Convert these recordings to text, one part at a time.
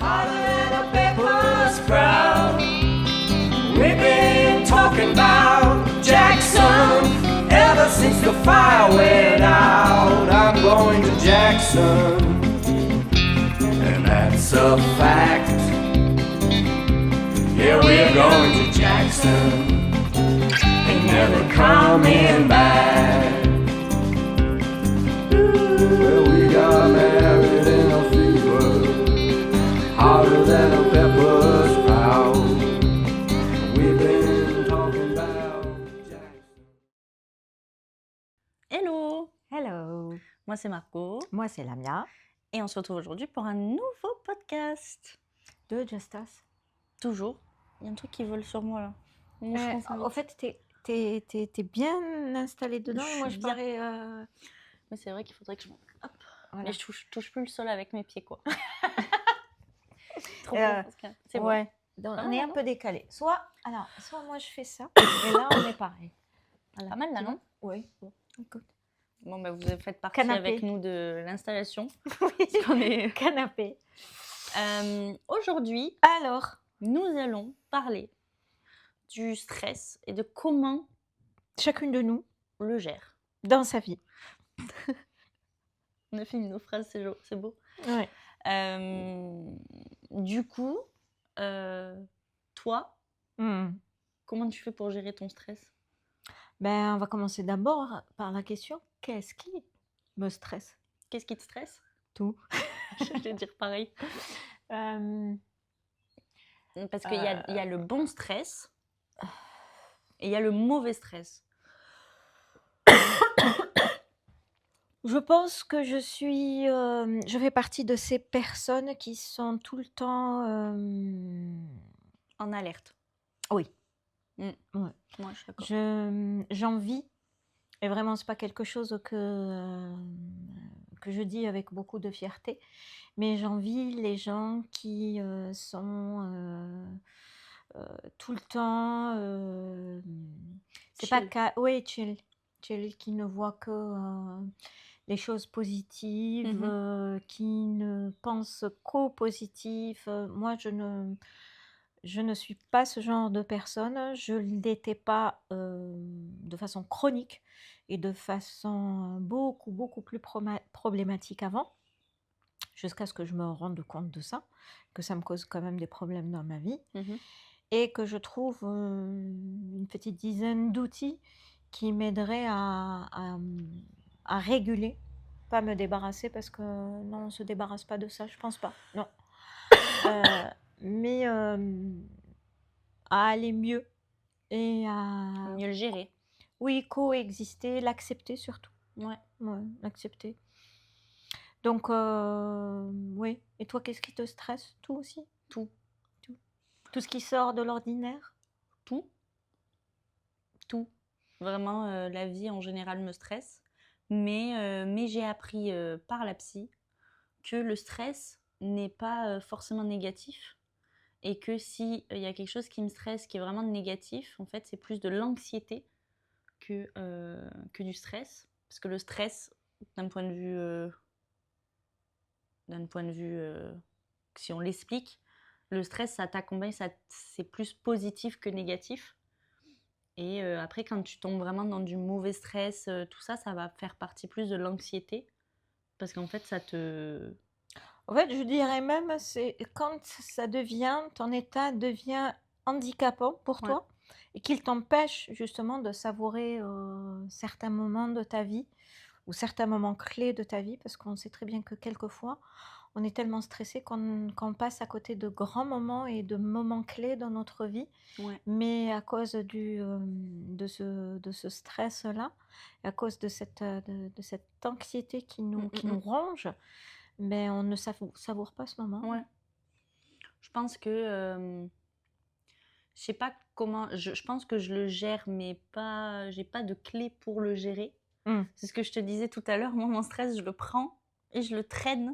Hotter than a pepper sprout. We've been talking about Jackson ever since the fire went out. I'm going to Jackson, and that's a fact. Yeah, we're going to Jackson, ain't never coming back. Well, we got married in a fever, hotter than a pepper sprout. We've been talking about Jackson. Hello, Hello, moi c'est Marco moi c'est Lamia et on se retrouve aujourd'hui pour un nouveau podcast. de Just Us. Toujours, il y a un truc qui vole sur moi là. Mon moucheron s'invite. En fait, t'es bien installé dedans Je et moi suis je bien. parais... Mais c'est vrai qu'il faudrait que je... Hop. Voilà. Mais je touche plus le sol avec mes pieds quoi. Trop Euh, beau, c'est bon. Ouais, donc, Ah, on est un non. peu décalé. Soit moi je fais ça et là on est pareil. Voilà. Pas mal là, Tu non? vois? Oui, bon, écoute. Bon bah vous faites partie Canapé. avec nous de l'installation. Oui, Parce qu'on est... canapé. Aujourd'hui, Alors, nous allons parler du stress et de comment chacune de nous, on le gère. dans sa vie. On a fini nos phrases, c'est beau. Ouais. Du coup, toi, Hmm. comment tu fais pour gérer ton stress? Ben, on va commencer d'abord par la question, qu'est-ce qui me stresse? Qu'est-ce qui te stresse? Tout. Je vais dire pareil. Euh, Parce qu'il y a le bon stress et il y a le mauvais stress. Je pense que je fais partie de ces personnes qui sont tout le temps, En alerte. oui, Mm. ouais. Moi, je suis d'accord. J'envie, et vraiment c'est pas quelque chose que je dis avec beaucoup de fierté, mais j'envie les gens qui sont tout le temps, c'est pas Chill. oui, chill, qui ne voient que les choses positives, qui ne pensent qu'au positif. Moi, je ne suis pas ce genre de personne. Je ne l'étais pas de façon chronique et de façon beaucoup, beaucoup plus problématique avant, jusqu'à ce que je me rende compte de ça, que ça me cause quand même des problèmes dans ma vie. Et que je trouve une petite dizaine d'outils qui m'aideraient à réguler, pas me débarrasser, parce que non, on ne se débarrasse pas de ça, je pense pas, non. Mais à aller mieux et à, Mieux le gérer. oui, coexister, l'accepter surtout. Ouais. Ouais, l'accepter. Donc, oui. Et toi, qu'est-ce qui te stresse? Tout aussi? Tout. Tout ce qui sort de l'ordinaire? Tout. Vraiment, la vie en général me stresse. Mais j'ai appris par la psy que le stress n'est pas forcément négatif. Et que si il y a quelque chose qui me stresse, qui est vraiment négatif, en fait, c'est plus de l'anxiété que du stress. Parce que le stress, d'un point de vue, si on l'explique, le stress, ça t'accompagne, c'est plus positif que négatif. Et après, quand tu tombes vraiment dans du mauvais stress, tout ça, ça va faire partie plus de l'anxiété. Parce qu'en fait, ça te... En fait, je dirais même, c'est quand ton état devient handicapant pour Ouais. toi et qu'il t'empêche justement de savourer certains moments de ta vie ou certains moments clés de ta vie, parce qu'on sait très bien que quelquefois, on est tellement stressé qu'on passe à côté de grands moments et de moments clés dans notre vie, Ouais. mais à cause de ce stress-là, à cause de cette anxiété qui nous ronge, mais on ne savoure pas ce moment. Ouais. Je pense que... je sais pas comment... Je pense que je le gère, mais pas... J'ai pas de clé pour le gérer. C'est ce que je te disais tout à l'heure. Moi, mon stress, je le prends et je le traîne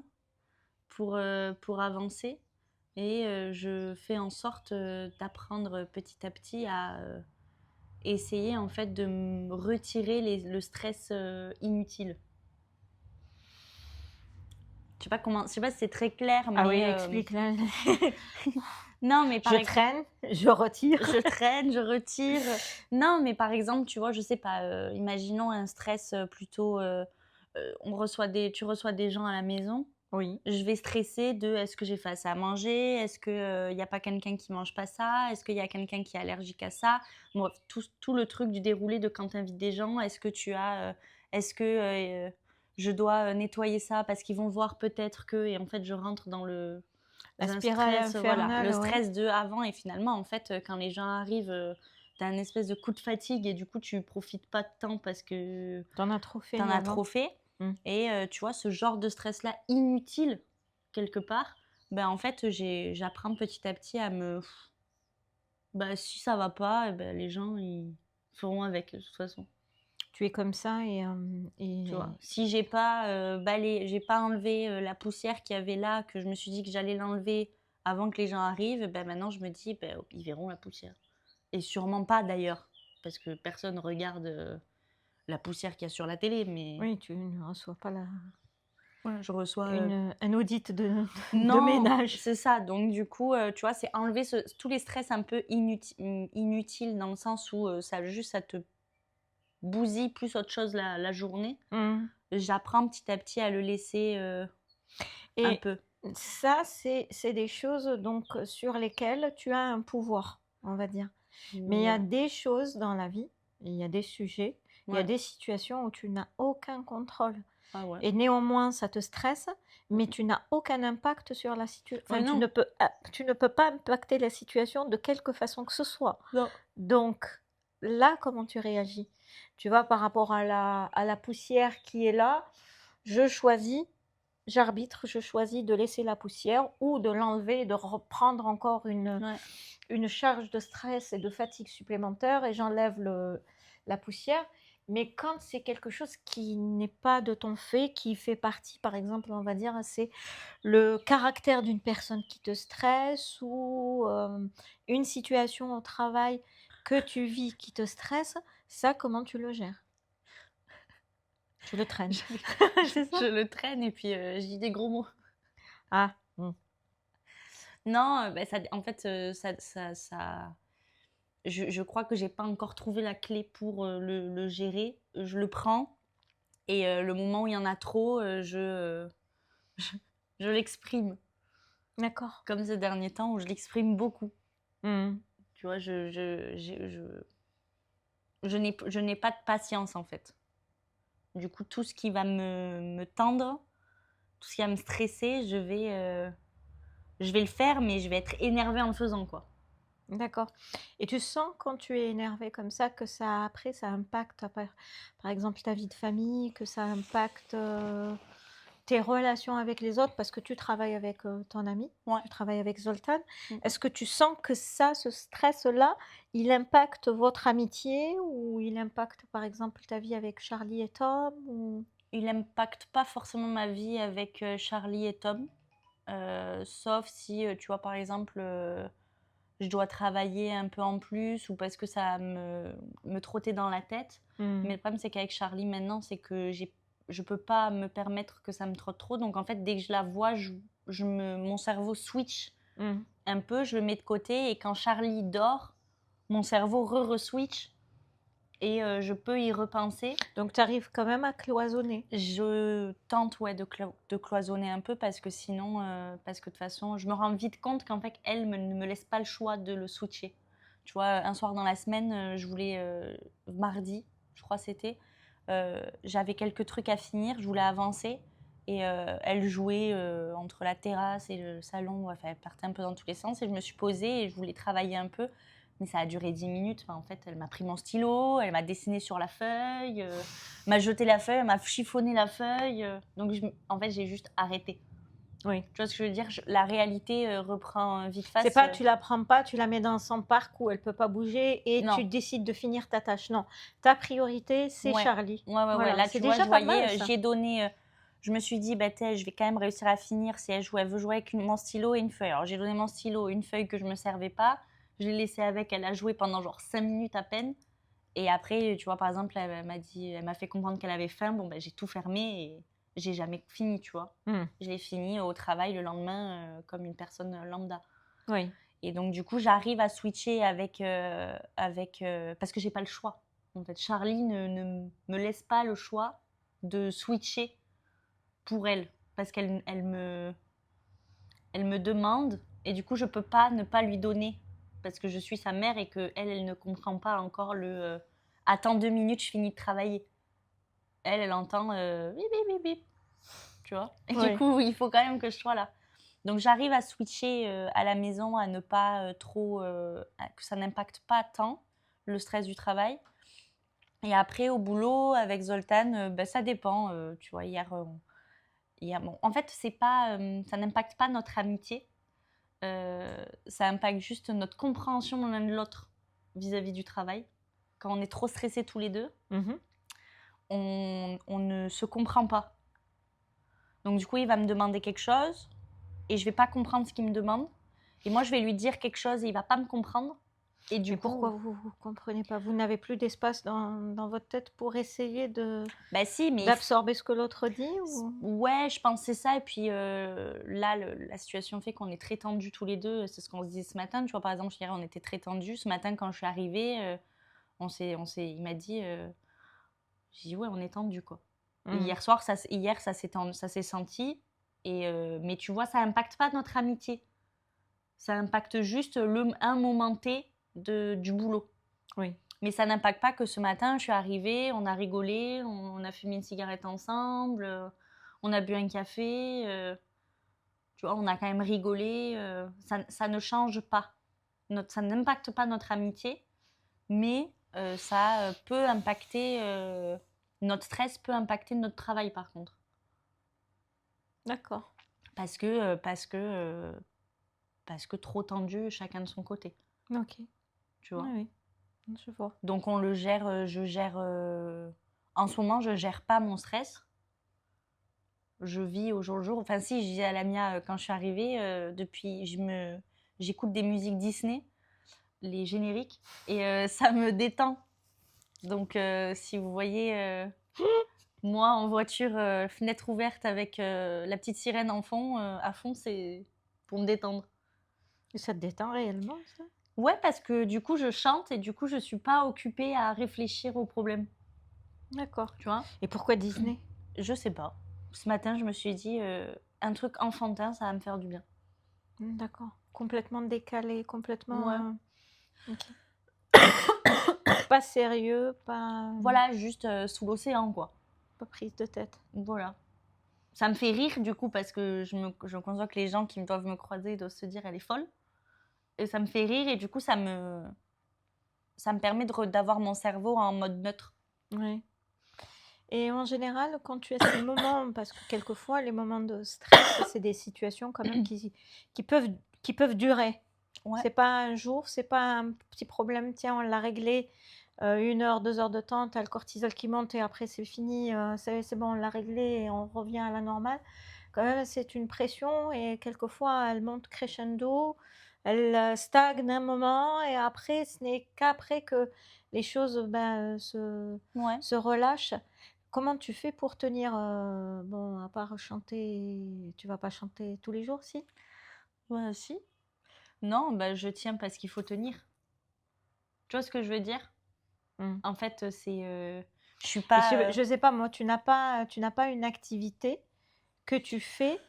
pour avancer. Et je fais en sorte d'apprendre petit à petit à essayer en fait de me retirer le stress inutile. je sais pas si c'est très clair, Ah oui, mais explique-la. non, mais par Je traîne, je retire. je traîne, je retire. Non, mais par exemple, tu vois, je sais pas, imaginons un stress plutôt. Tu reçois des gens à la maison. Oui. Je vais stresser de est-ce que j'ai fait assez à manger? Est-ce qu'il n'y a pas quelqu'un qui mange pas ça? Est-ce qu'il y a quelqu'un qui est allergique à ça? Bref, tout le truc du déroulé de quand tu invites des gens. Est-ce que je dois nettoyer ça parce qu'ils vont voir peut-être que. Et en fait, je rentre dans La un spirale stress, voilà, infernale, le ouais. stress de avant. Et finalement, en fait, quand les gens arrivent, tu as un espèce de coup de fatigue et du coup, tu profites pas de temps parce que T'en as trop fait t'en as avant. trop fait. Et tu vois, ce genre de stress-là inutile, quelque part, ben, en fait, j'apprends petit à petit à me. Bah, si ça va pas, eh ben, les gens, ils feront avec, de toute façon. Tu es comme ça et Tu vois, si j'ai pas j'ai pas enlevé la poussière qu'il y avait là, que je me suis dit que j'allais l'enlever avant que les gens arrivent, ben maintenant je me dis, ben, ils verront la poussière. Et sûrement pas d'ailleurs, parce que personne regarde la poussière qu'il y a sur la télé, mais oui, tu ne reçois pas je reçois. un audit de Non, ménage. c'est ça. Donc du coup, tu vois, c'est enlever tous les stress un peu inutiles dans le sens où ça te bousille plus autre chose la journée. J'apprends petit à petit à le laisser un Et peu. ça, c'est des choses donc sur lesquelles tu as un pouvoir, on va dire. Mais il y a Ouais. des choses dans la vie, il y a des sujets, il y a Ouais. des situations où tu n'as aucun contrôle. Ah ouais. Et néanmoins, ça te stresse, mais tu n'as aucun impact sur la situation. Ouais, Enfin, non. tu ne peux pas impacter la situation de quelque façon que ce soit. Non. Donc, là, comment tu réagis? Tu vois, par rapport à la poussière qui est là, j'arbitre, je choisis de laisser la poussière ou de l'enlever, de reprendre encore Ouais. une charge de stress et de fatigue supplémentaire et j'enlève la poussière. Mais quand c'est quelque chose qui n'est pas de ton fait, qui fait partie, par exemple, on va dire, c'est le caractère d'une personne qui te stresse ou une situation au travail que tu vis qui te stresse, ça, comment tu le gères? Tu le traînes. C'est ça? Je le traîne et puis je dis des gros mots. Ah, Non, bah, en fait, je crois que j'ai pas encore trouvé la clé pour le gérer. Je le prends et le moment où il y en a trop, je, je l'exprime. d'accord. Comme ces derniers temps où je l'exprime beaucoup. Mmh. Tu vois, je n'ai pas de patience en fait. Du coup, tout ce qui va me tendre, tout ce qui va me stresser, je vais le faire, mais je vais être énervée en le faisant, quoi. D'accord. Et tu sens quand tu es énervé comme ça que ça après ça impacte par exemple ta vie de famille, que ça impacte, tes relations avec les autres parce que tu travailles avec, ton ami, Ouais. tu travailles avec Zoltan. Mm. Est-ce que tu sens que ça, ce stress-là, il impacte votre amitié ou il impacte par exemple ta vie avec Charlie et Tom ou? Il n'impacte pas forcément ma vie avec Charlie et Tom, sauf si, tu vois, par exemple, je dois travailler un peu en plus ou parce que ça va me trotter dans la tête. Mais le problème, c'est qu'avec Charlie, maintenant, c'est que je peux pas me permettre que ça me trotte trop. Donc, en fait, dès que je la vois, mon cerveau switch un peu, je le mets de côté. Et quand Charlie dort, mon cerveau re-switch et je peux y repenser. Donc tu arrives quand même à cloisonner? Je tente de cloisonner un peu parce que sinon, parce que de toute façon, je me rends vite compte qu'en fait, elle ne me laisse pas le choix de le switcher. Tu vois, un soir dans la semaine, je voulais, mardi, je crois c'était, j'avais quelques trucs à finir, je voulais avancer et elle jouait entre la terrasse et le salon, enfin, elle partait un peu dans tous les sens et je me suis posée et je voulais travailler un peu. Mais ça a duré 10 minutes. Enfin, en fait, elle m'a pris mon stylo, elle m'a dessiné sur la feuille, m'a jeté la feuille, elle m'a chiffonné la feuille. Donc, en fait, j'ai juste arrêté. Oui. Tu vois ce que je veux dire? La réalité reprend vite face. C'est pas tu la prends pas, tu la mets dans son parc où elle peut pas bouger et Non. tu décides de finir ta tâche. Non, ta priorité, c'est Ouais. Charlie. Ouais. Voilà, Là, c'est tu vois, déjà je pas voyais, mal, ça. j'ai donné. Je me suis dit, bah, je vais quand même réussir à finir si elle veut jouer avec mon stylo et une feuille. Alors, j'ai donné mon stylo, une feuille que je me servais pas. Je l'ai laissée avec, elle a joué pendant genre 5 minutes à peine. Et après, tu vois, par exemple, elle m'a fait comprendre qu'elle avait faim. Bon, ben, j'ai tout fermé j'ai jamais fini, tu vois. Je l'ai fini au travail le lendemain comme une personne lambda. Oui. Et donc, du coup, j'arrive à switcher parce que j'ai pas le choix. En fait, Charlie ne me laisse pas le choix de switcher pour elle. Parce qu'elle me demande. Et du coup, je peux pas ne pas lui donner. Parce que je suis sa mère et qu'elle, elle ne comprend pas encore le attends 2 minutes, je finis de travailler. Elle entend bip, bip, bip, bip. Tu vois. Et du coup, il faut quand même que je sois là. Donc, j'arrive à switcher à la maison, à ne pas que ça n'impacte pas tant le stress du travail. Et après, au boulot, avec Zoltan, ça dépend. Tu vois, hier, bon, en fait, c'est pas, ça n'impacte pas notre amitié. Ça impacte juste notre compréhension l'un de l'autre vis-à-vis du travail. Quand on est trop stressés tous les deux, on ne se comprend pas. Donc, du coup, il va me demander quelque chose et je vais pas comprendre ce qu'il me demande. Et moi, je vais lui dire quelque chose et il va pas me comprendre. Et du coup, pourquoi vous ne comprenez pas? Vous n'avez plus d'espace dans votre tête pour essayer si, mais d'absorber ce que l'autre dit Ouais, je pense que c'est ça. Et puis là, la situation fait qu'on est très tendus tous les deux. C'est ce qu'on se disait ce matin. Tu vois, par exemple, hier, on était très tendus. Ce matin, quand je suis arrivée, il m'a dit... J'ai dit, ouais, on est tendus, quoi. Et hier soir, ça s'est senti. Mais tu vois, ça n'impacte pas notre amitié. Ça impacte juste un moment T du boulot. Oui. Mais ça n'impacte pas que ce matin, je suis arrivée, on a rigolé, on a fumé une cigarette ensemble, on a bu un café. Tu vois, on a quand même rigolé. Ça ne change pas. Ça n'impacte pas notre amitié, mais ça peut impacter... notre stress peut impacter notre travail, par contre. D'accord. Parce que trop tendu, chacun de son côté. Ok. Tu vois. Oui, je vois. Donc on le gère, en ce moment, je gère pas mon stress. Je vis au jour le jour. Enfin si, je disais à Lamia quand je suis arrivée, j'écoute des musiques Disney, les génériques, et ça me détend. Donc si vous voyez moi en voiture, fenêtre ouverte avec la petite sirène à fond, c'est pour me détendre. Et ça te détend réellement, ça? Ouais, parce que du coup, je chante et du coup, je suis pas occupée à réfléchir aux problèmes. D'accord. Tu vois? Et pourquoi Disney? Je sais pas. Ce matin, je me suis dit, un truc enfantin, ça va me faire du bien. D'accord. Complètement décalé, complètement... Ouais. Pas sérieux, pas... Voilà, juste sous l'océan, quoi. Pas prise de tête. Voilà. Ça me fait rire, du coup, parce que je conçois que les gens qui doivent me croiser doivent se dire, elle est folle. Et ça me fait rire, et du coup, ça me permet d'avoir mon cerveau en mode neutre. Oui. Et en général, quand tu as ces moments, parce que quelquefois, les moments de stress, c'est des situations quand même qui peuvent durer. Ouais. C'est pas un jour, c'est pas un petit problème, tiens, on l'a réglé, 1 heure, 2 heures de temps, tu as le cortisol qui monte et après c'est fini, c'est bon, on l'a réglé et on revient à la normale. Quand même, c'est une pression et quelquefois, elle monte crescendo, elle stagne un moment et après, ce n'est qu'après que les choses se relâchent. Comment tu fais pour tenir bon, à part chanter, tu vas pas chanter tous les jours, si? Ouais, si. Non, je tiens parce qu'il faut tenir. Tu vois ce que je veux dire? En fait, c'est... je suis pas... Je sais pas, moi, tu n'as pas une activité que tu fais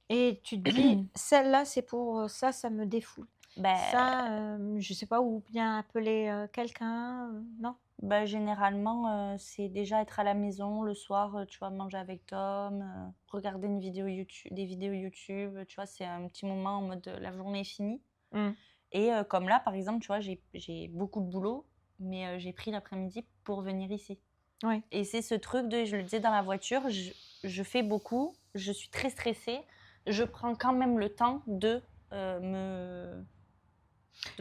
et tu te dis, celle-là, c'est pour ça, ça me défoule. Ça, je sais pas, ou bien appeler quelqu'un, non? Généralement, c'est déjà être à la maison le soir, tu vois, manger avec Tom, regarder des vidéos YouTube, tu vois, c'est un petit moment en mode la journée est finie. Et comme là, par exemple, tu vois, j'ai beaucoup de boulot, mais j'ai pris l'après-midi pour venir ici. Oui. Et c'est ce truc je le disais dans la voiture, je fais beaucoup, je suis très stressée, je prends quand même le temps de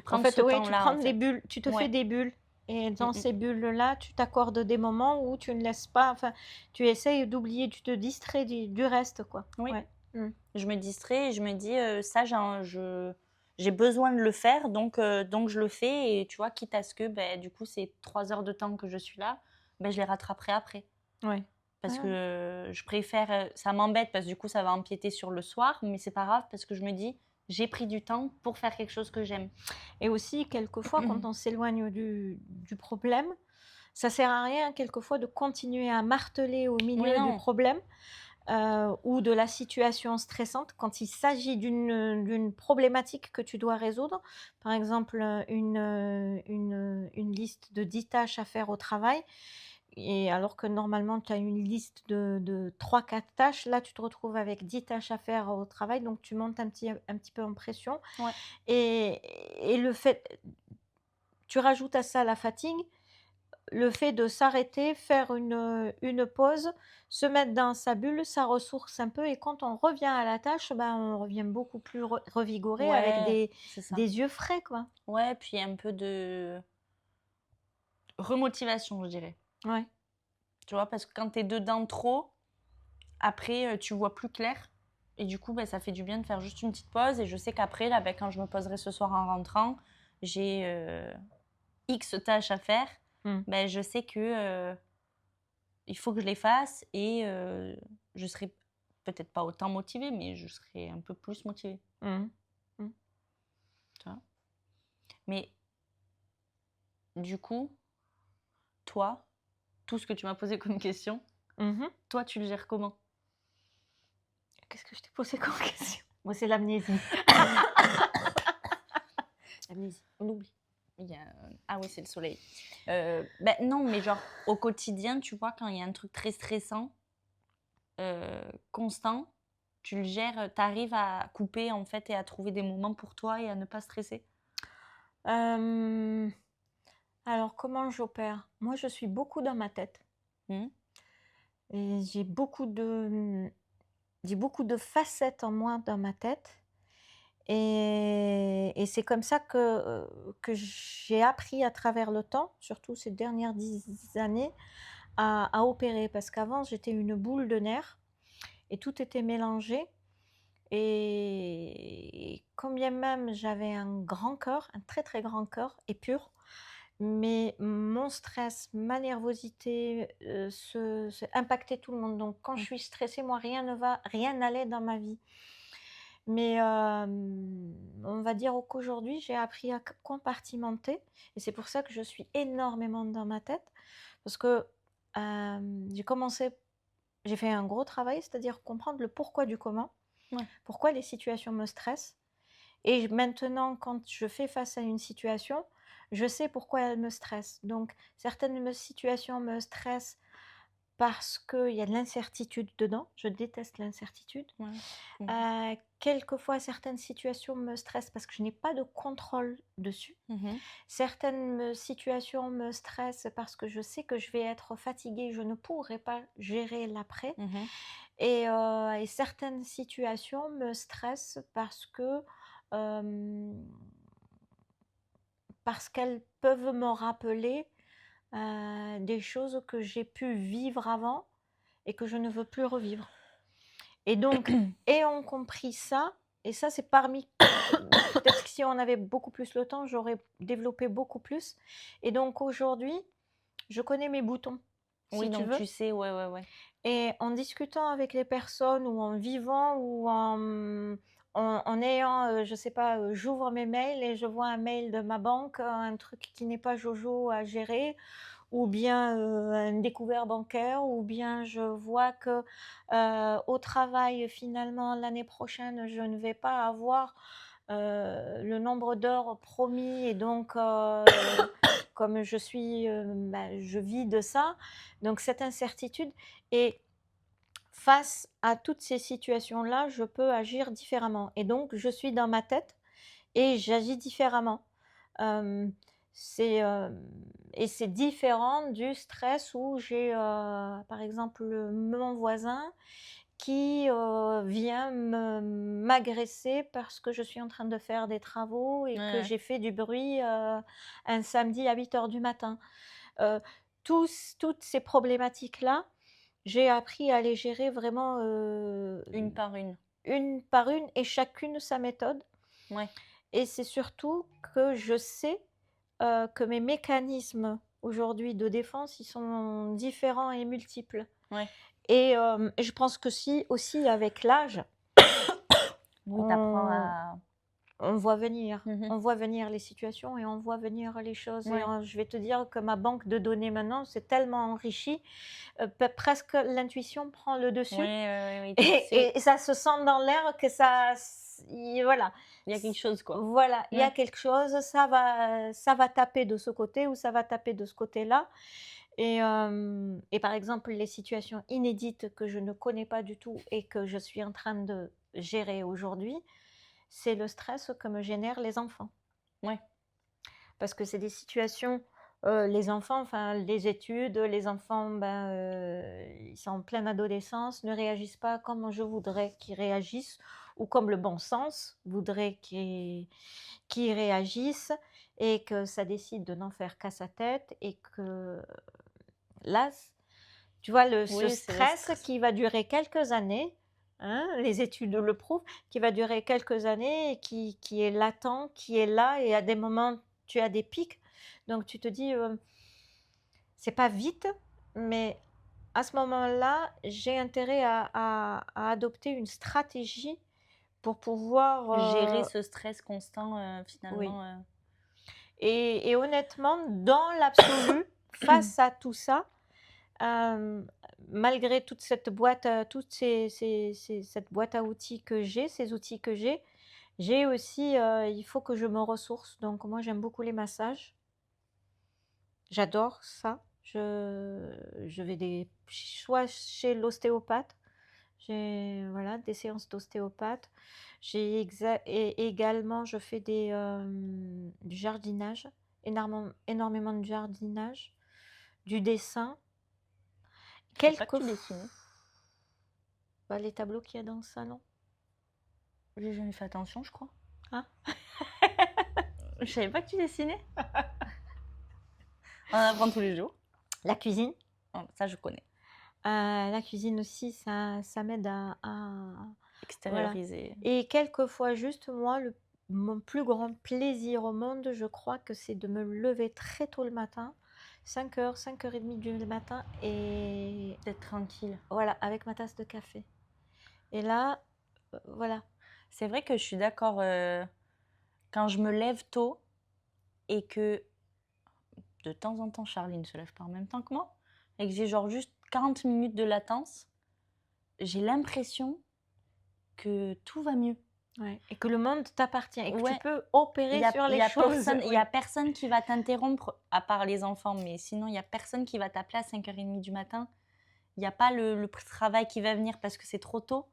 prendre ce temps-là. Tu prends des bulles, tu te fais des bulles. Et dans ces bulles-là, tu t'accordes des moments où tu ne laisses pas, enfin, tu essayes d'oublier, tu te distrais du reste, quoi. Oui. Ouais. Je me distrais et je me dis, ça, j'ai besoin de le faire, donc je le fais. Et tu vois, quitte à ce que, du coup, c'est 3 heures de temps que je suis là, je les rattraperai après. Oui. Parce Ouais. que je préfère, ça m'embête parce que du coup ça va empiéter sur le soir, mais c'est pas grave parce que je me dis, j'ai pris du temps pour faire quelque chose que j'aime. Et aussi, quelquefois, quand on s'éloigne du problème, ça sert à rien, quelquefois, de continuer à marteler au Oui, milieu du non, problème ou de la situation stressante quand il s'agit d'une problématique que tu dois résoudre. Par exemple, une liste de 10 tâches à faire au travail. Et alors que normalement, tu as une liste de 3-4 tâches, là, tu te retrouves avec 10 tâches à faire au travail, donc tu montes un petit peu en pression. ouais. Et le fait, tu rajoutes à ça la fatigue, le fait de s'arrêter, faire une pause, se mettre dans sa bulle, ça ressource un peu et quand on revient à la tâche, ben, on revient beaucoup plus revigoré avec Ouais, c'est ça. des yeux frais, quoi. Ouais, puis un peu de remotivation, je dirais. Ouais. Tu vois, parce que quand t'es dedans trop, après, tu vois plus clair. Et du coup, ça fait du bien de faire juste une petite pause. Et je sais qu'après, là, quand je me poserai ce soir en rentrant, j'ai X tâches à faire. Mmh. Je sais que il faut que je les fasse et je serai peut-être pas autant motivée, mais je serai un peu plus motivée. Mmh. Mmh. Tu vois. Mais du coup, toi, tout ce que tu m'as posé comme question, Mmh. toi, tu le gères comment? Qu'est-ce que je t'ai posé comme question? Moi, c'est l'amnésie. L'amnésie, on oublie. Ah oui, c'est le soleil. Non, mais genre au quotidien, tu vois, quand il y a un truc très stressant, constant, tu le gères, t'arrives à couper en fait et à trouver des moments pour toi et à ne pas stresser? Hem, alors comment j'opère? Moi, je suis beaucoup dans ma tête Mmh. et j'ai beaucoup de facettes en moi dans ma tête et c'est comme ça que j'ai appris à travers le temps, surtout ces dernières 10 années, à opérer. Parce qu'avant, j'étais une boule de nerfs et tout était mélangé et quand bien même j'avais un grand cœur, un très, très grand cœur et pur, mais mon stress, ma nervosité, impactait tout le monde. Donc quand je Mmh. suis stressée, moi, rien n'allait dans ma vie. Mais on va dire qu'aujourd'hui, j'ai appris à compartimenter et c'est pour ça que je suis énormément dans ma tête parce que, j'ai commencé j'ai fait un gros travail, c'est-à-dire comprendre le pourquoi du comment, Ouais. pourquoi les situations me stressent et maintenant quand je fais face à une situation, je sais pourquoi elle me stresse. Donc certaines situations me stressent parce qu'il y a de l'incertitude dedans, je déteste l'incertitude. Ouais. Mmh. Quelquefois, certaines situations me stressent parce que je n'ai pas de contrôle dessus. Mmh. Certaines situations me stressent parce que je sais que je vais être fatiguée, je ne pourrai pas gérer l'après. Mmh. Et certaines situations me stressent hem, parce qu'elles peuvent me rappeler, des choses que j'ai pu vivre avant et que je ne veux plus revivre. Et donc, ayant compris ça, et ça c'est parmi peut-être que si on avait beaucoup plus le temps, j'aurais développé beaucoup plus. Et donc aujourd'hui, je connais mes boutons, Oui, si tu donc veux. tu sais, ouais, ouais, ouais. Et en discutant avec les personnes ou en vivant ou en ayant, je sais pas, j'ouvre mes mails et je vois un mail de ma banque, un truc qui n'est pas jojo à gérer ou bien, un découvert bancaire ou bien je vois que, au travail, finalement, l'année prochaine, je ne vais pas avoir, le nombre d'heures promis et donc, comme je suis, je vis de ça, donc cette incertitude et face à toutes ces situations-là, je peux agir différemment et donc je suis dans ma tête et j'agis différemment. Hem, c'est, et c'est différent du stress où j'ai, par exemple, mon voisin qui, vient m'agresser parce que je suis en train de faire des travaux et Ouais, que ouais. j'ai fait du bruit, un samedi à 8 heures du matin. Heu, toutes ces problématiques-là, j'ai appris à les gérer vraiment, Une par une. une par une et chacune sa méthode Ouais. et c'est surtout que je sais, que mes mécanismes aujourd'hui de défense, ils sont différents et multiples. Ouais. Et je pense que si aussi avec l'âge, Oui, t'apprends on, à. on voit venir. Mhm. On voit venir les situations et on voit venir les choses. Et Ouais. je vais te dire que ma banque de données maintenant, c'est tellement enrichi, presque l'intuition prend le Oui, dessus. oui. Et ça se sent dans l'air que ça, voilà. Il y a quelque chose, quoi. Voilà, il y a Ouais. quelque chose, ça va taper de ce côté ou ça va taper de ce côté-là. Et par exemple, les situations inédites que je ne connais pas du tout et que je suis en train de gérer aujourd'hui, c'est le stress que me génèrent les enfants. Ouais. Parce que c'est des situations, les enfants, enfin les études, les enfants, ils sont en pleine adolescence, ne réagissent pas comme je voudrais qu'ils réagissent ou comme le bon sens voudrait qu'ils réagissent, et que ça décide de n'en faire qu'à sa tête, et que là, tu vois, ce Oui, c'est le stress stress. qui va durer quelques années, hein, les études le prouvent, qui va durer quelques années et qui est latent, qui est là, et à des moments, tu as des pics. Donc tu te dis, c'est pas vite, mais à ce moment-là, j'ai intérêt à adopter une stratégie pour pouvoir, Gérer ce stress constant, oui. finalement. Et honnêtement, dans l'absolu, face à tout ça, malgré toute cette boîte, cette boîte à outils que j'ai, ces outils que j'ai aussi, il faut que je me ressource. Donc moi, j'aime beaucoup les massages. J'adore ça. Je vais soit chez l'ostéopathe, j'ai voilà, des séances d'ostéopathe. Également, je fais du jardinage, énormément de jardinage, du dessin. Je sais pas que Quelques tu dessinais. les tableaux qu'il y a dans le salon. J'ai jamais fait attention, je crois. Hein? Je savais pas que tu dessinais. On en apprend tous les jours. La cuisine. Oh, ça, je connais. La cuisine aussi, ça m'aide à Extérioriser. Et quelquefois, juste moi, mon plus grand plaisir au monde, je crois que c'est de me lever très tôt le matin, 5h, 5h30 du matin, et D'être tranquille. voilà, avec ma tasse de café. Et là, voilà. C'est vrai que je suis d'accord. Quand je me lève tôt et que de temps en temps Charlie ne se lève pas en même temps que moi et que j'ai genre juste 40 minutes de latence, j'ai l'impression que tout va mieux. Ouais. Et que le monde t'appartient et que Ouais. tu peux opérer sur les choses. Il n'y a personne qui va t'interrompre, à part les enfants, mais sinon, il n'y a personne qui va t'appeler à 5h30 du matin. Il n'y a pas le travail qui va venir parce que c'est trop tôt.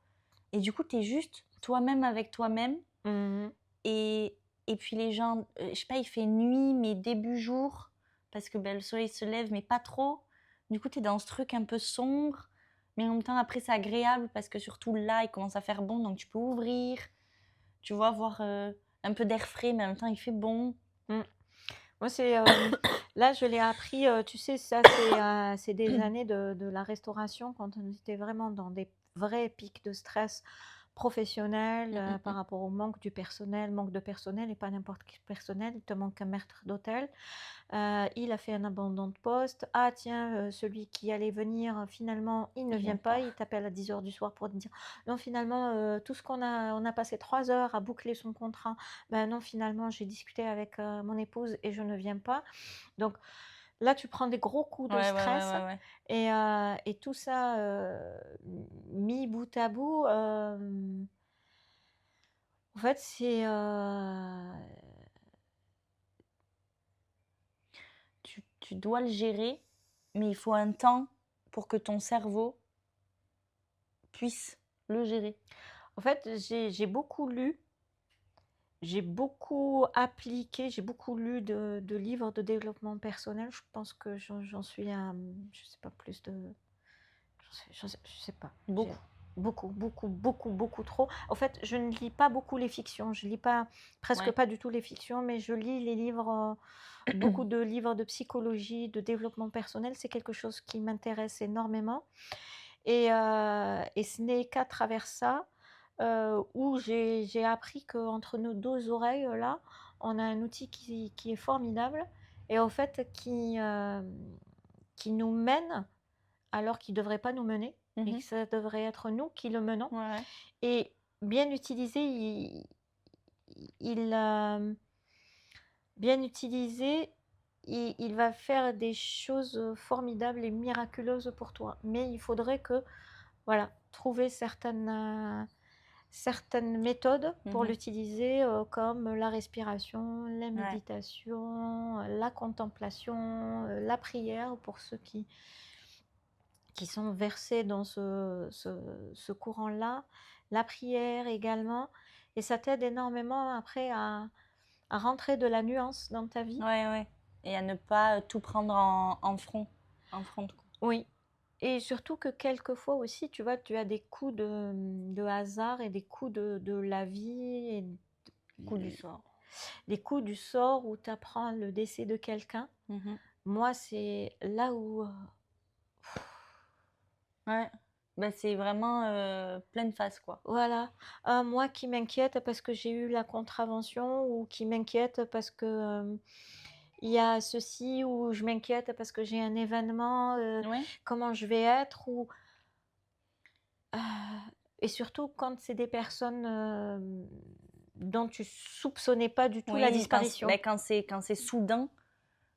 Et du coup, tu es juste toi-même avec toi-même. Mhm. Et puis les gens, je sais pas, il fait nuit, mais début jour, parce que le soleil se lève, mais pas trop. Du coup, tu es dans ce truc un peu sombre, mais en même temps, après, c'est agréable parce que surtout là, il commence à faire bon, donc tu peux ouvrir, tu vois, voir un peu d'air frais, mais en même temps, il fait bon. Moi, là, je l'ai appris, tu sais, ça, c'est des années de la restauration, quand on était vraiment dans des vrais pics de stress professionnel, par rapport au manque de personnel, et pas n'importe quel personnel, il te manque un maître d'hôtel. Il a fait un abandon de poste. Ah tiens, celui qui allait venir, finalement, il ne vient pas. Il t'appelle à 10h du soir pour te dire non, finalement, tout ce on a passé 3 heures à boucler son contrat. Ben non, finalement, j'ai discuté avec mon épouse et je ne viens pas. Donc là, tu prends des gros coups de stress. Ouais. Et tout ça mis bout à bout, en fait, Tu dois le gérer, mais il faut un temps pour que ton cerveau puisse le gérer. En fait, j'ai beaucoup lu, j'ai beaucoup appliqué, j'ai beaucoup lu de livres de développement personnel. Je pense que j'en suis à, je sais pas, plus de... Je sais pas. Beaucoup. Beaucoup trop. En fait, je ne lis pas beaucoup les fictions. Je lis presque pas du tout les fictions, mais je lis les livres, beaucoup de livres de psychologie, de développement personnel. C'est quelque chose qui m'intéresse énormément. Et ce n'est qu'à travers ça où j'ai appris qu'entre nos deux oreilles, là, on a un outil qui est formidable et en fait qui nous mène alors qu'il ne devrait pas nous mener et que ça devrait être nous qui le menons. Ouais. Et bien utilisé, bien utilisé, il va faire des choses formidables et miraculeuses pour toi. Mais il faudrait que, voilà, trouver certaines méthodes pour l'utiliser, comme la respiration, la méditation, la contemplation, la prière pour ceux qui sont versés dans ce courant-là, la prière également. Et ça t'aide énormément après à rentrer de la nuance dans ta vie. Ouais. Et à ne pas tout prendre en front. Quoi. Oui. Et surtout que quelquefois aussi, tu vois, tu as des coups de hasard et des coups de la vie et Coup du sort. des coups du sort où tu apprends le décès de quelqu'un. Moi, c'est là où... Ouais. Bah, c'est vraiment pleine face, quoi. Voilà. Moi qui m'inquiète parce que j'ai eu la contravention ou qui m'inquiète parce que il y a ceci ou je m'inquiète parce que j'ai un événement, comment je vais être ou... et surtout quand c'est des personnes dont tu soupçonnais pas du tout la disparition. Quand c'est soudain.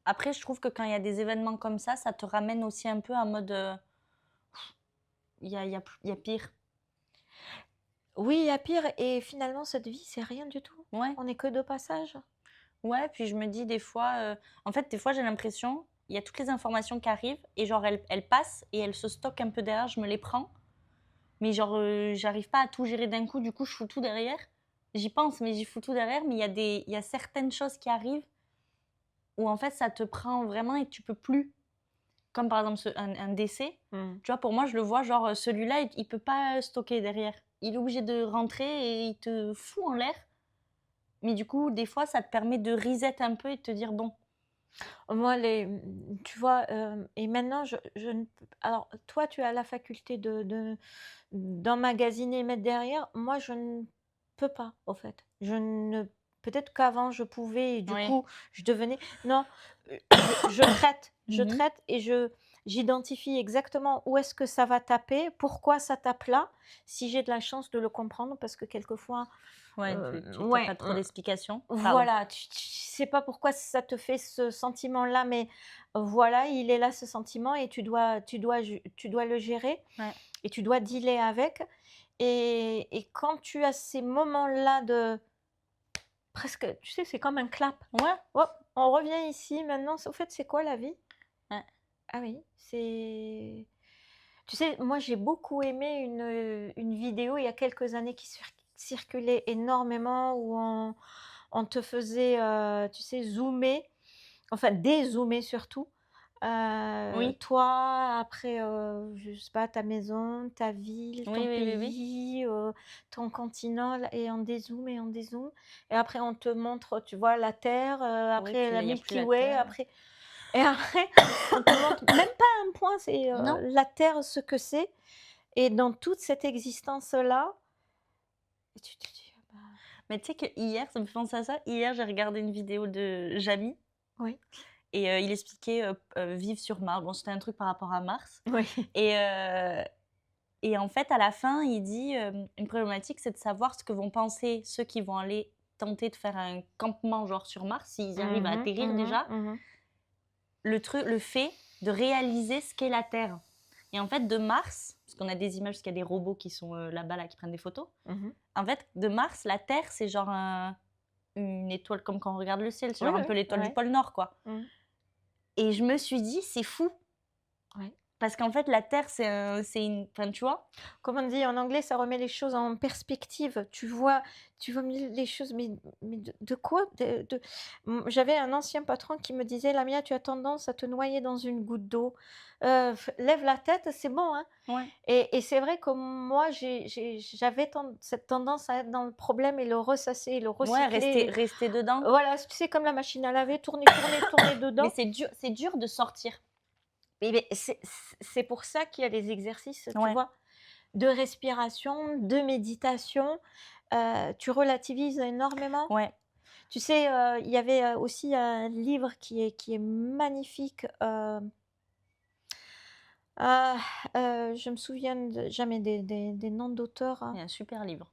Après, je trouve que quand il y a des événements comme ça te ramène aussi un peu en mode... Il y a pire. Oui, il y a pire. Et finalement, cette vie, c'est rien du tout. Ouais. On n'est que de passage. Ouais, puis je me dis des fois... en fait, des fois, j'ai l'impression, il y a toutes les informations qui arrivent et genre, elles passent et elles se stockent un peu derrière, je me les prends. Mais genre, j'arrive pas à tout gérer d'un coup, du coup, je fous tout derrière. J'y pense, mais j'y fous tout derrière. Mais il y a certaines choses qui arrivent où en fait, ça te prend vraiment et tu peux plus. Comme par exemple un décès. Tu vois, pour moi, je le vois, genre, celui-là, il peut pas stocker derrière. Il est obligé de rentrer et il te fout en l'air. Mais du coup, des fois, ça te permet de reset un peu et de te dire, bon. Moi, tu vois, et maintenant, alors, toi, tu as la faculté d'emmagasiner et mettre derrière. Moi, je ne peux pas, au fait. Peut-être qu'avant, je pouvais et du coup, je devenais... Non, je traite. Je traite et j'identifie exactement où est-ce que ça va taper, pourquoi ça tape là, si j'ai de la chance de le comprendre, parce que quelquefois... tu n'as pas trop d'explications. Voilà, tu sais pas pourquoi ça te fait ce sentiment-là, mais voilà, il est là ce sentiment et tu dois le gérer et tu dois dealer avec. Et quand tu as ces moments-là de presque, tu sais, c'est comme un clap. Hop, on revient ici maintenant. Au fait, c'est quoi la vie? Ah oui, c'est... Tu sais, moi j'ai beaucoup aimé une vidéo il y a quelques années qui circulait énormément où on te faisait, tu sais, zoomer, enfin dézoomer surtout. Toi, après, je sais pas, ta maison, ta ville, ton pays, ton continent, et on dézoome et on dézoome. Et après, on te montre, tu vois, la Terre, après la Milky Way, après... Et après, on te montre même pas un point, c'est la Terre, ce que c'est. Et dans toute cette existence-là, tu te dis... Mais tu sais que hier, ça me fait penser à ça, hier, j'ai regardé une vidéo de Jamy. Oui. Et il expliquait vivre sur Mars. Bon, c'était un truc par rapport à Mars. Oui. Et en fait, à la fin, il dit une problématique, c'est de savoir ce que vont penser ceux qui vont aller tenter de faire un campement genre sur Mars, s'ils arrivent à atterrir déjà. Le fait de réaliser ce qu'est la Terre. Et en fait, de Mars, parce qu'on a des images, parce qu'il y a des robots qui sont là-bas, là, qui prennent des photos. En fait, de Mars, la Terre, c'est genre une étoile, comme quand on regarde le ciel, c'est genre un peu l'étoile du pôle Nord, quoi. Et je me suis dit, c'est fou. Parce qu'en fait, la Terre, c'est une... Enfin, tu vois. Comme on dit en anglais, ça remet les choses en perspective. Tu vois les choses, mais de quoi J'avais un ancien patron qui me disait, Lamia, tu as tendance à te noyer dans une goutte d'eau. Lève la tête, c'est bon. Hein. Et c'est vrai que moi, j'avais cette tendance à être dans le problème et le ressasser, et le recycler. Rester dedans. Voilà, tu sais, comme la machine à laver, tourner dedans. Mais c'est dur de sortir. Mais c'est pour ça qu'il y a des exercices, tu vois, de respiration, de méditation. Tu relativises énormément. Tu sais, il y avait aussi un livre qui est magnifique. Ah, je me souviens jamais des noms d'auteurs, hein. Il y a un super livre.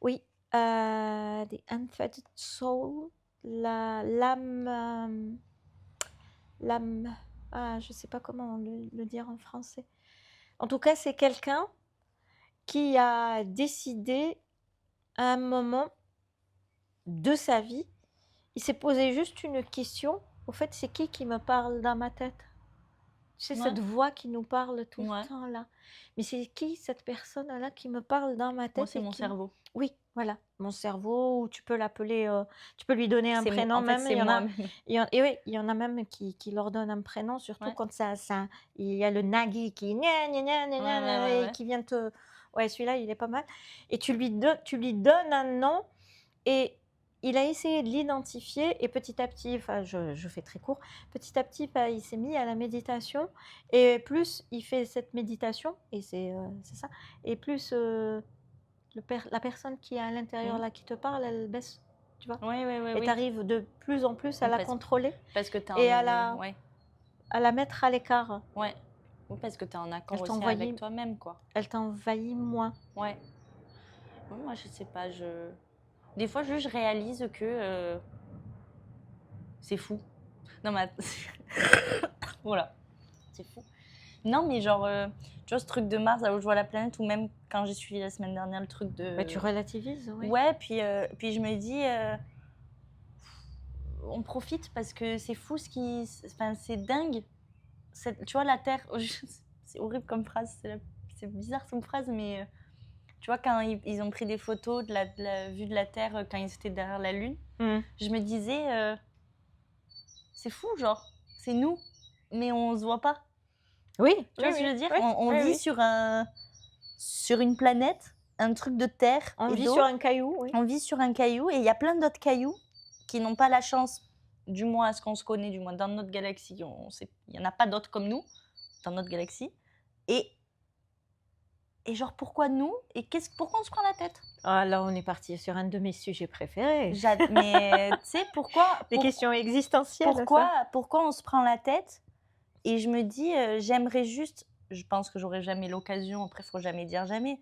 Oui, The Unfettered Soul, l'âme, je sais pas comment le dire en français. En tout cas, c'est quelqu'un qui a décidé à un moment de sa vie, il s'est posé juste une question. Au fait, c'est qui me parle dans ma tête? C'est Ouais. cette voix qui nous parle tout Ouais. le temps là. Mais c'est qui cette personne-là qui me parle dans ma tête? Moi, c'est et mon qui... cerveau. Oui, voilà, mon cerveau, ou tu peux l'appeler, tu peux lui donner un C'est prénom en fait, même. c'est Il y en a, moi-même. et oui, il y en a même qui leur donnent un prénom, surtout Ouais. quand il y a le nagui qui gna, gna, gna, gna, gna, Ouais. et qui vient te... Ouais, celui-là, il est pas mal. Et tu lui donnes un nom, et il a essayé de l'identifier, et petit à petit, enfin, je fais très court, petit à petit, il s'est mis à la méditation, et plus il fait cette méditation, et c'est ça, et plus la personne qui est à l'intérieur là qui te parle, elle baisse, tu vois, Oui. et tu arrives de plus en plus à la contrôler Parce que tu et ouais. à la mettre à l'écart. Ouais. Oui, parce que tu es en accord Elle aussi t'envahit. avec toi-même, quoi. Elle t'envahit moins. Ouais. Ouais, moi, je sais pas, des fois, je réalise que c'est fou. Non, mais voilà. C'est fou. Non, mais genre, tu vois, ce truc de Mars, là où je vois la planète, ou même quand j'ai suivi la semaine dernière le truc de... Bah, tu relativises, oui. Ouais, puis je me dis, on profite parce que c'est fou Enfin, c'est dingue. Tu vois, la Terre, c'est horrible comme phrase, c'est bizarre comme phrase, mais tu vois, quand ils ont pris des photos de la vue de la Terre quand ils étaient derrière la Lune, je me disais, c'est fou, genre, c'est nous, mais on se voit pas. Oui, Tu vois ce que je veux dire? oui, On oui, vit oui. sur une planète, un truc de terre On et vit d'eau. sur un caillou, oui. On vit sur un caillou, et il y a plein d'autres cailloux qui n'ont pas la chance, du moins à ce qu'on se connaît, du moins dans notre galaxie, il n'y en a pas d'autres comme nous dans notre galaxie. Et genre, pourquoi nous? Et pourquoi on se prend la tête? Ah, là, on est parti sur un de mes sujets préférés. Mais tu sais, pourquoi? Des questions existentielles. Pourquoi on se prend la tête? Et je me dis, j'aimerais juste, je pense que j'aurai jamais l'occasion, après, il ne faut jamais dire jamais,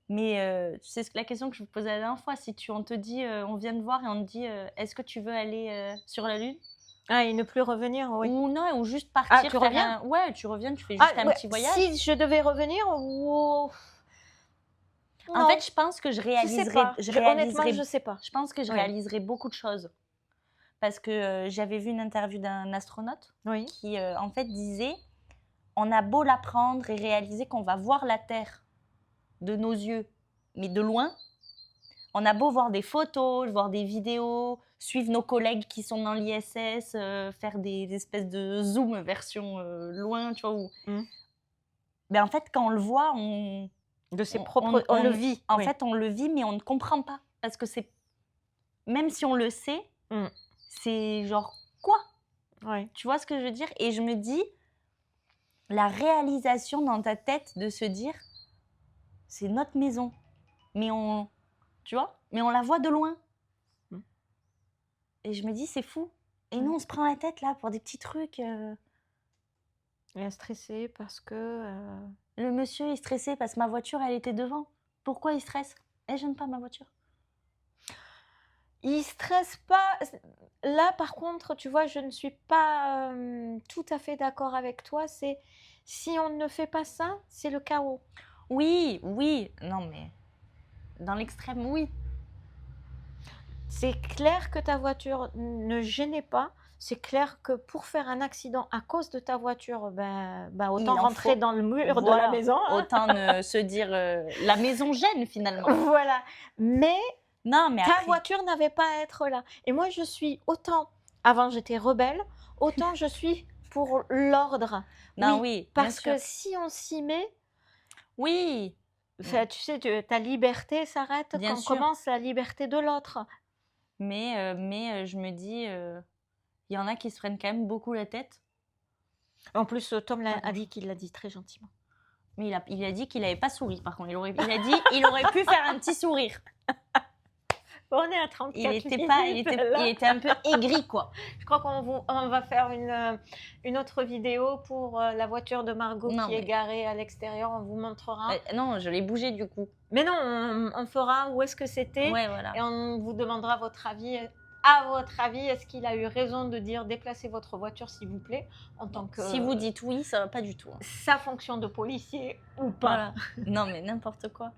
mais tu sais, la question que je vous posais la dernière fois, si on te dit, on vient te voir et on te dit, est-ce que tu veux aller sur la Lune? Ah, et ne plus revenir, oui. Ou non, ou juste partir. Ah, tu reviens? Ouais, tu reviens, tu fais juste un petit voyage. Si je devais revenir, En fait, je pense que je réaliserais. Honnêtement, je sais pas. Je pense que je réaliserais beaucoup de choses. Parce que j'avais vu une interview d'un astronaute qui, en fait, disait, on a beau l'apprendre et réaliser qu'on va voir la Terre de nos yeux, mais de loin. On a beau voir des photos, voir des vidéos, suivre nos collègues qui sont dans l'ISS, faire des espèces de zoom version loin, tu vois. Ben, en fait, quand on le voit, on le vit. En fait, on le vit, mais on ne comprend pas. Parce que même si on le sait, c'est genre quoi? Tu vois ce que je veux dire? Et je me dis, la réalisation dans ta tête de se dire, c'est notre maison, mais tu vois, mais on la voit de loin. Et je me dis, c'est fou. Et nous, on se prend la tête là pour des petits trucs. Il est stressé parce que... Le monsieur est stressé parce que ma voiture, elle était devant. Pourquoi il stresse? J'aime pas ma voiture. Il stresse pas. Là, par contre, tu vois, je ne suis pas tout à fait d'accord avec toi. C'est si on ne fait pas ça, c'est le chaos. Oui. Non, mais dans l'extrême, oui. C'est clair que ta voiture ne gênait pas. C'est clair que pour faire un accident à cause de ta voiture, autant rentrer dans le mur de la maison. Autant se dire la maison gêne finalement. Voilà. Mais ta voiture n'avait pas à être là. Et moi, je suis autant, avant j'étais rebelle, autant je suis pour l'ordre. Non, oui. Parce que si on s'y met... Oui. Tu sais, ta liberté s'arrête quand commence la liberté de l'autre. Mais je me dis, il y en a qui se prennent quand même beaucoup la tête. En plus, Tom a dit qu'il l'a dit très gentiment. Mais il a dit qu'il n'avait pas souri, par contre. Il a dit qu'il aurait pu faire un petit sourire. On est à 34 il était minutes, là. il était un peu aigri, quoi. Je crois on va faire une autre vidéo pour la voiture de Margot Non, qui est mais- garée à l'extérieur. On vous montrera. Non, je l'ai bougé du coup. Mais non, on fera où est-ce que c'était Ouais, voilà. et on vous demandera votre avis. À votre avis, est-ce qu'il a eu raison de dire déplacez votre voiture s'il vous plaît en tant que Si vous dites oui, ça va pas du tout. Hein. sa fonction de policier ou pas? Voilà. Non, mais n'importe quoi.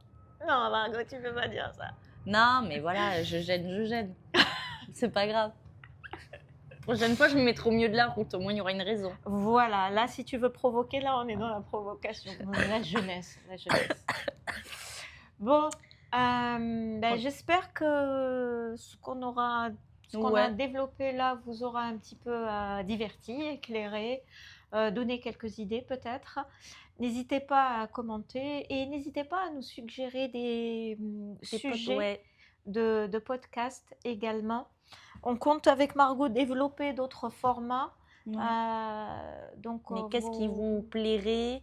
Non, Margot, tu peux pas dire ça. Non, mais voilà, je gêne. C'est pas grave. Prochaine fois, je me mettrai au milieu de la route. Au moins, il y aura une raison. Voilà, là, si tu veux provoquer, là, on est dans la provocation, dans la jeunesse. Bon, j'espère que ce qu'on a Ouais. développé là vous aura un petit peu diverti, éclairé, donné quelques idées peut-être. N'hésitez pas à commenter et n'hésitez pas à nous suggérer des sujets Ouais. de podcast également. On compte avec Margot développer d'autres formats. Ouais. Donc, Mais qu'est-ce qui vous plairait?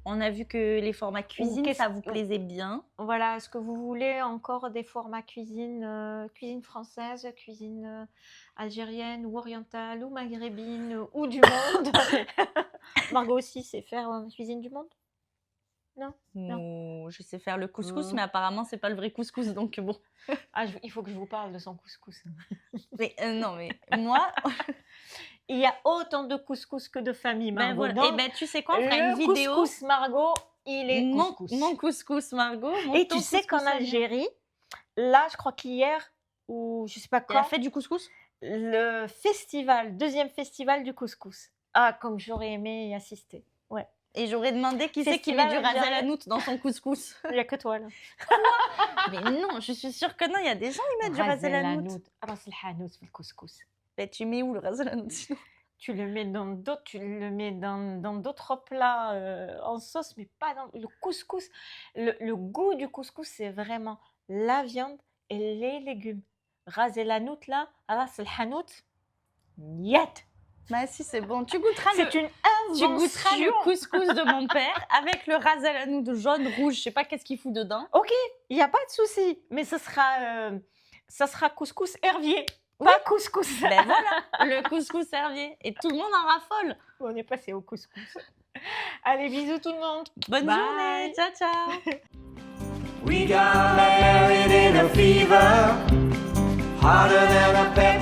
On a vu que les formats cuisine, qu'est-ce- ça vous plaisait bien. Voilà, est-ce que vous voulez encore des formats cuisine, cuisine française, cuisine algérienne ou orientale ou maghrébine ou du monde? Margot aussi sait faire cuisine du monde? Ou je sais faire le couscous, Mm. mais apparemment, c'est pas le vrai couscous, donc bon. Il faut que je vous parle de son couscous. Mais, non, mais moi, Il y a autant de couscous que de familles, ben Margot. voilà. Donc, Et ben, tu sais quoi, on fera une le vidéo. couscous Margot, il est couscous. Mon couscous, Margot. Et tu sais qu'en Algérie, là, je crois qu'hier, ou je sais pas elle a quand, fait du couscous? le festival, deuxième festival du couscous. Ah, comme j'aurais aimé y assister. Ouais. Et j'aurais demandé qui c'est qui met Festival du ras el algérien. hanout dans son couscous. Il n'y a que toi, là. Mais non, je suis sûre que non, il y a des gens qui mettent du ras el hanout. ras el hanout في الكسكس. Ben, tu mets où le ras el hanout sinon? Tu le mets dans d'autres, dans d'autres plats en sauce, mais pas dans le couscous. Le goût du couscous, c'est vraiment la viande et les légumes. Ras el hanout, là, ras el hanout, niet. Bah si, c'est bon. Tu goûteras C'est une Tu invention. goûteras le couscous de mon père avec le ras el hanout jaune, rouge, je sais pas qu'est-ce qu'il fout dedans. Ok, il n'y a pas de souci, mais ça sera couscous Hervier, pas couscous. Ben voilà, le couscous Hervier. Et tout le monde en raffole. On est passé au couscous. Allez, bisous tout le monde. Bonne Bye. journée, ciao ciao. We got married in a fever, hotter than a pepper